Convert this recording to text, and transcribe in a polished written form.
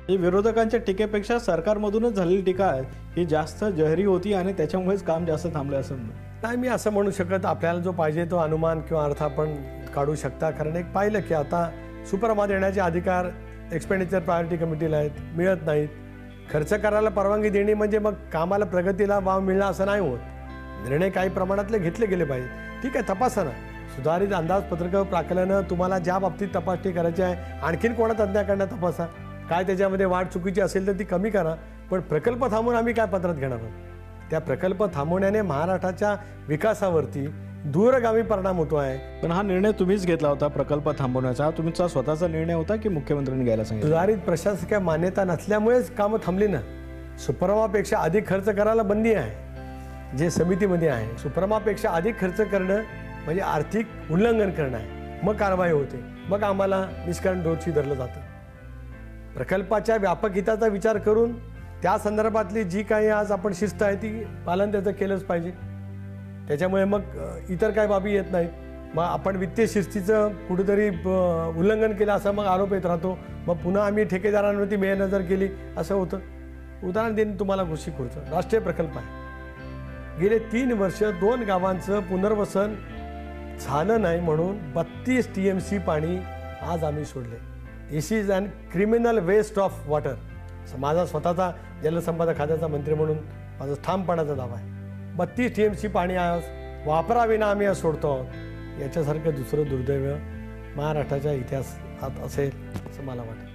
ही विरोधकांच्या टीकेपेक्षा सरकारमधूनच झालेली टीका ही जास्त जहरी होती आणि त्याच्यामुळेच काम जास्त थांबलं असं नाही, मी असं म्हणू शकत. आपल्याला जो पाहिजे तो अनुमान किंवा अर्थ आपण काढू शकता. कारण एक पाहिलं की आता सुपरमा देण्याचे अधिकार एक्सपेंडिचर प्रायोरिटी कमिटीला आहेत, मिळत नाहीत. खर्च करायला परवानगी देणे म्हणजे मग कामाला प्रगतीला वाव मिळणं असं नाही होत. निर्णय काही प्रमाणातले घेतले गेले पाहिजे. ठीक आहे, तपासा ना. सुधारित अंदाजपत्रक प्राकलनं तुम्हाला ज्या बाबतीत तपासणी करायची आहे आणखीन कोणा तज्ज्ञाकडनं तपासा. काय त्याच्यामध्ये वाढ चुकीची असेल तर ती कमी करा. पण प्रकल्प थांबवून आम्ही काय पत्रात घेणार आहोत? त्या प्रकल्प थांबवण्याने महाराष्ट्राच्या विकासावरती दूरगामी परिणाम होतो आहे. पण हा निर्णय तुम्हीच घेतला होता प्रकल्प थांबवण्याचा. तुमचा स्वतःचा निर्णय होता की मुख्यमंत्र्यांनी घ्यायला सांगितलं? सुधारित प्रशासकीय मान्यता नसल्यामुळेच कामं थांबली ना. सुपरमापेक्षा अधिक खर्च करायला बंदी आहे जे समितीमध्ये आहे. सुपरमापेक्षा अधिक खर्च करणं म्हणजे आर्थिक उल्लंघन करणं आहे. मग कारवाई होते, मग आम्हाला निष्करण दोषी धरलं जातं. प्रकल्पाच्या व्यापक हिताचा विचार करून त्या संदर्भातली जी काही आज आपण शिस्त आहे ती पालन त्याचं केलंच पाहिजे. त्याच्यामुळे मग इतर काय बाबी येत नाहीत. मग आपण वित्तीय शिस्तीचं कुठेतरी उल्लंघन केलं असं मग आरोप येत राहतो. मग पुन्हा आम्ही ठेकेदारांवरती बेनजर केली असं होतं. उदाहरण देईन तुम्हाला कृषी खुर्द राष्ट्रीय प्रकल्प आहे. गेले 3 वर्ष 2 गावांचं पुनर्वसन झालं नाही म्हणून 32 TMC पाणी आज आम्ही सोडले. This is an criminal waste of water. माझा स्वतःचा जलसंपदा खात्याचा मंत्री म्हणून माझा ठामपणाचा दावा आहे. 32 TMC पाणी आज वापराविना आम्ही आज सोडतो आहोत. याच्यासारखं दुसरं दुर्दैव महाराष्ट्राच्या इतिहासात असेल असं मला वाटतं.